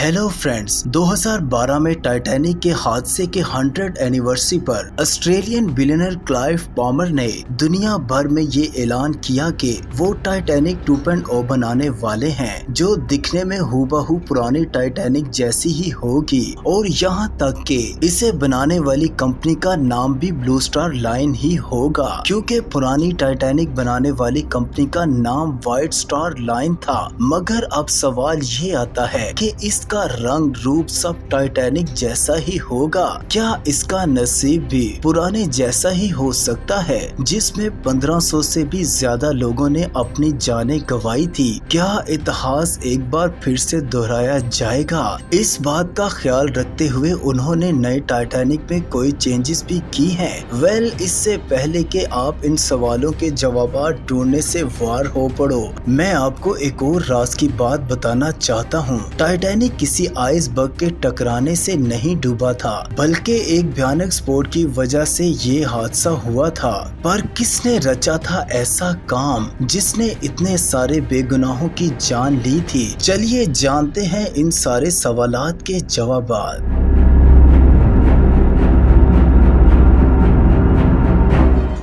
Hello friends, 2012 में Titanic के हादसे के 100 एनिवर्सरी पर ऑस्ट्रेलियन बिलियनर क्लाइव पामर ने दुनिया भर में ये ऐलान किया कि वो टाइटैनिक 2.0 बनाने वाले हैं जो दिखने में हूबहू पुरानी टाइटैनिक जैसी ही होगी और यहाँ तक कि इसे बनाने वाली कंपनी का नाम भी ब्लू स्टार लाइन ही होगा, क्योंकि पुरानी टाइटैनिक बनाने वाली कंपनी का नाम व्हाइट स्टार लाइन था। मगर अब सवाल ये आता है कि इसका रंग रूप सब टाइटैनिक जैसा ही होगा। क्या इसका नसीब भी पुराने जैसा ही हो सकता है जिसमें 1500 से भी ज्यादा लोगों ने अपनी जानें गंवाई थी? क्या इतिहास एक बार फिर से दोहराया जाएगा? इस बात का ख्याल रखते हुए उन्होंने नए टाइटैनिक में कोई चेंजेस भी की हैं। इससे पहले कि आप इन सवालों के जवाब ढूंढने से वार हो पड़ो, मैं आपको एक और राज की बात बताना चाहता हूँ। टाइटैनिक किसी आइसबर्ग के टकराने से नहीं डूबा था, बल्कि एक भयानक स्फोट की वजह से ये हादसा हुआ था। पर किसने रचा था ऐसा काम जिसने इतने सारे बेगुनाहों की जान ली थी? चलिए जानते हैं इन सारे सवालात के जवाबात।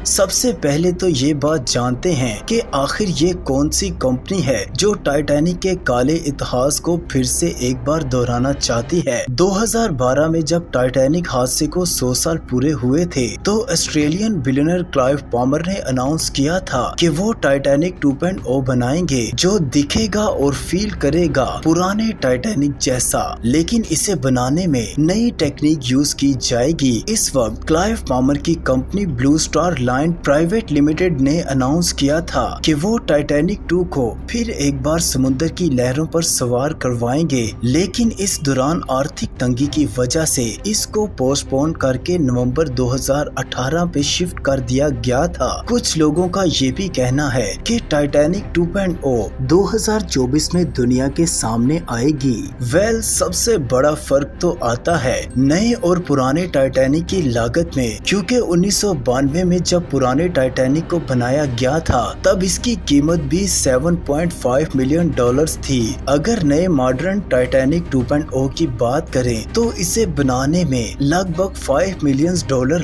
सबसे पहले तो ये बात जानते हैं कि आखिर ये कौन सी कंपनी है जो टाइटैनिक के काले इतिहास को फिर से एक बार दोहराना चाहती है। 2012 में जब टाइटैनिक हादसे को 100 साल पूरे हुए थे तो ऑस्ट्रेलियन बिलियनर क्लाइव पामर ने अनाउंस किया था कि वो टाइटैनिक 2.0 बनाएंगे जो दिखेगा और फील करेगा पुराने टाइटैनिक जैसा, लेकिन इसे बनाने में नई टेक्निक यूज की जाएगी। इस वक्त क्लाइव पामर की company blue star line private limited ने अनाउंस किया था कि वो टाइटैनिक 2 को फिर एक बार समुद्र की लहरों पर सवार करवाएंगे, लेकिन इस दौरान आर्थिक तंगी की वजह से इसको पोस्टपोन करके नवंबर 2018 पे शिफ्ट कर दिया गया था। कुछ लोगों का ये भी कहना है कि टाइटैनिक 2.0 2024 में दुनिया के सामने आएगी। सबसे बड़ा फर्क तो आता है नए और पुराने टाइटैनिक की लागत में, क्योंकि 1992 में जब पुराने टाइटैनिक को बनाया गया था तब इसकी कीमत भी $7.5 मिलियन थी। अगर नए मॉडर्न टाइटैनिक 2.0 की बात करें तो इसे बनाने में लगभग $5 मिलियन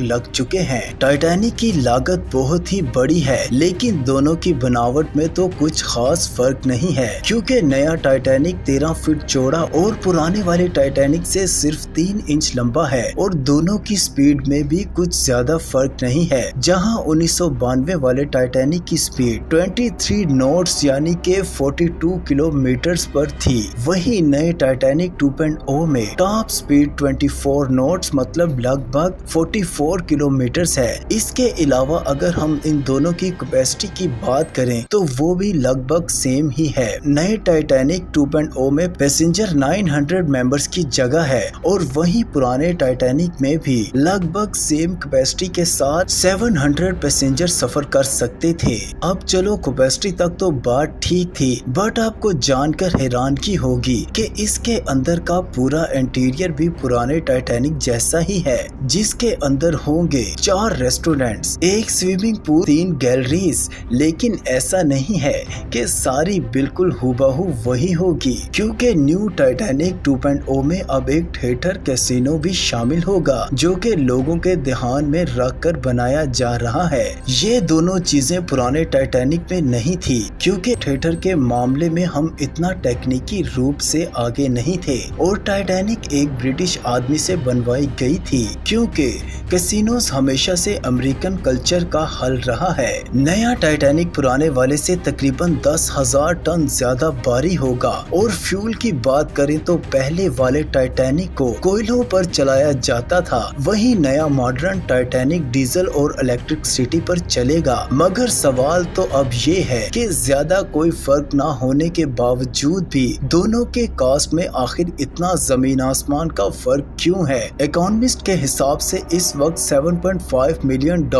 लग चुके हैं। टाइटैनिक की लागत बहुत ही बड़ी है, लेकिन दोनों की बनावट में तो कुछ खास फर्क नहीं है, क्योंकि नया टाइटैनिक 13 फीट चौड़ा और पुराने वाले टाइटैनिक से सिर्फ 3 इंच लंबा है और दोनों की स्पीड में भी कुछ ज्यादा फर्क नहीं है। जहां 1992 वाले टाइटैनिक की स्पीड 23 नॉट्स यानी के 42 किलोमीटर पर थी, वही नए टाइटैनिक 2.0 में टॉप स्पीड 24 नॉट्स मतलब लगभग 44 किलोमीटर है। इसके अलावा अगर हम इन दोनों की कैपेसिटी की बात करें तो वो भी लगभग सेम ही है। नए टाइटैनिक 2.0 में पैसेंजर 900 मेंबर्स की जगह है और वही पुराने टाइटैनिक में भी लगभग सेम कैपेसिटी के साथ 700 पैसेंजर सफर कर सकते थे। अब चलो कैपेसिटी तक तो बात ठीक थी, बट आपको जानकर हैरानगी होगी कि इसके अंदर का पूरा इंटीरियर भी पुराने टाइटैनिक जैसा ही है, जिसके अंदर होंगे 4 रेस्टोरेंट्स, एक स्विमिंग पूल, 3 गैलरीज। लेकिन ऐसा नहीं है कि सारी बिल्कुल हूबहू वही होगी, क्योंकि न्यू टाइटैनिक 2.0 में अब एक थिएटर कैसीनो भी शामिल होगा जो कि लोगों के ध्यान में रख कर बनाया जा रहा है। ये दोनों चीजें पुराने टाइटैनिक में नहीं थी, क्योंकि थिएटर के मामले में हम इतना टेक्निकी रूप से आगे नहीं थे और टाइटैनिक एक ब्रिटिश आदमी से बनवाई गई थी, क्योंकि कैसीनोस हमेशा से अमेरिकन कल्चर का हल रहा है। नया टाइटैनिक पुराने वाले से तकरीबन 10,000 टन ज्यादा भारी होगा और फ्यूल की बात करें तो पहले वाले टाइटैनिक को कोयलों पर चलाया जाता था, वही नया मॉडर्न टाइटैनिक डीजल और इलेक्ट्रिसिटी पर चलेगा। मगर सवाल तो अब ये है कि ज्यादा कोई फर्क ना होने के बावजूद भी दोनों के कास्ट में आखिर इतना जमीन आसमान का फर्क क्यों है? इकोनॉमिस्ट के हिसाब से इस वक्त $7.5 मिलियन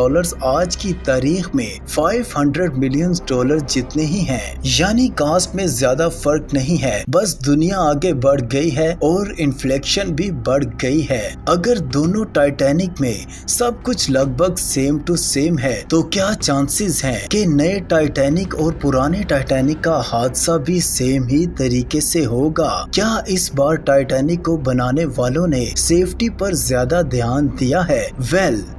आज की तारीख में $500 मिलियन जितने ही हैं। यानी कास्ट में ज्यादा फर्क नहीं है, बस दुनिया आगे बढ़ गई है और इन्फ्लेशन भी बढ़ गई है। अगर दोनों टाइटैनिक में सब कुछ लगभग सेम टू सेम है तो क्या चांसेस हैं कि नए टाइटैनिक और पुराने टाइटैनिक का हादसा भी सेम ही तरीके से होगा? क्या इस बार टाइटैनिक को बनाने वालों ने सेफ्टी पर ज्यादा ध्यान दिया है?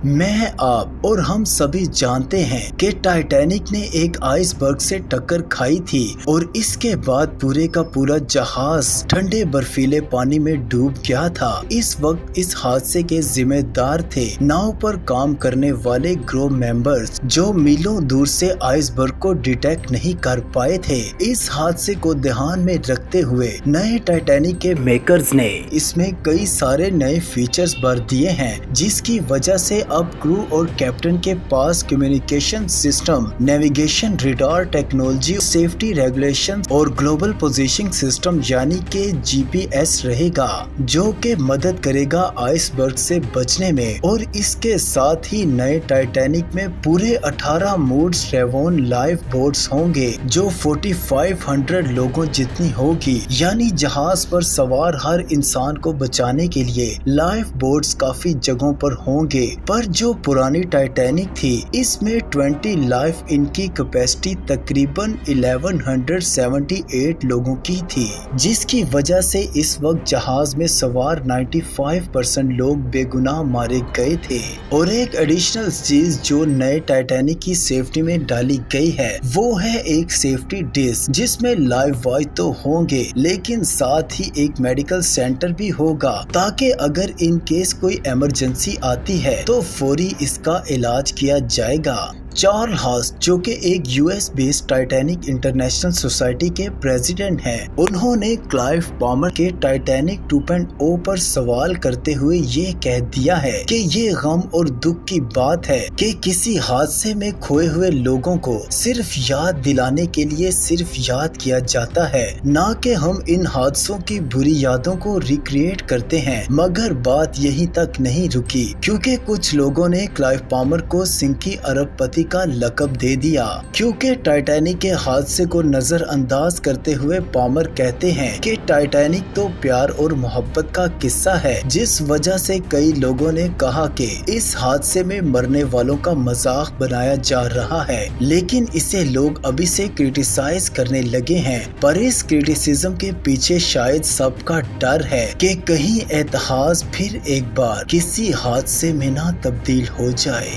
मैं, आप और हम सभी जानते हैं कि टाइटैनिक ने एक आइसबर्ग से टक्कर खाई थी और इसके बाद पूरे का पूरा जहाज ठंडे बर्फीले पानी में डूब गया था। इस वक्त इस हादसे के जिम्मेदार थे नाव पर काम करने वाले क्रू मेंबर्स जो मीलों दूर से आइसबर्ग को डिटेक्ट नहीं कर पाए थे। इस हादसे को ध्यान में रखते हुए नए टाइटैनिक के मेकर्स ने इसमें कई सारे नए फीचर्स भर दिए हैं, जिसकी वजह से अब क्रू और कैप्टन के पास communication system, navigation, radar technology, safety regulation और ग्लोबल पोजीशनिंग सिस्टम यानी कि GPS रहेगा, जो कि मदद करेगा आइसबर्ग से बचने में। और इसके साथ ही नए टाइटैनिक में पूरे 18 मूड्स रेवोन लाइफ बोट्स होंगे जो 4500 लोगों जितनी होगी, यानी जहाज पर सवार हर इंसान को बचाने के लिए लाइफ बोट्स काफी जगहों पर होंगे। पर जो पुरानी टाइटैनिक थी इसमें 20 लाइफ इनकी कैपेसिटी तकरीबन 1178 लोगों की थी, जिसकी वजह से इस वक्त जहाज में सवार 95% लोग बेगुनाह मारे गए थे। और एक एडिशनल चीज जो नए टाइटैनिक की सेफ्टी में डाली गई है वो है एक सेफ्टी डिस्क, जिसमें लाइव वॉच तो होंगे लेकिन साथ ही एक मेडिकल सेंटर भी होगा, ताकि अगर इन केस कोई इमरजेंसी आती है तो फौरी इसका इलाज किया जाएगा। चार्ल्स हास जो कि एक US based Titanic international society के प्रेसिडेंट हैं, उन्होंने क्लाइव पामर के टाइटैनिक 2.0 पर सवाल करते हुए ये कह दिया है कि ये गम और दुख की बात है कि किसी हादसे में खोए हुए लोगों को सिर्फ याद दिलाने के लिए सिर्फ याद किया जाता है, ना कि हम इन हादसों की बुरी यादों को रिक्रिएट करते हैं। मगर बात यहीं तक नहीं रुकी, क्योंकि कुछ लोगों ने क्लाइव पामर को सिंकी अरबपति का लक़ब दे दिया, क्योंकि टाइटैनिक के हादसे को नजरअंदाज करते हुए पामर कहते हैं कि टाइटैनिक तो प्यार और मोहब्बत का किस्सा है, जिस वजह से कई लोगों ने कहा कि इस हादसे में मरने वालों का मजाक बनाया जा रहा है। लेकिन इसे लोग अभी से क्रिटिसाइज करने लगे हैं, पर इस क्रिटिसिज्म के पीछे शायद सबका डर है कि कहीं इतिहास फिर एक बार किसी हादसे में ना तब्दील हो जाए।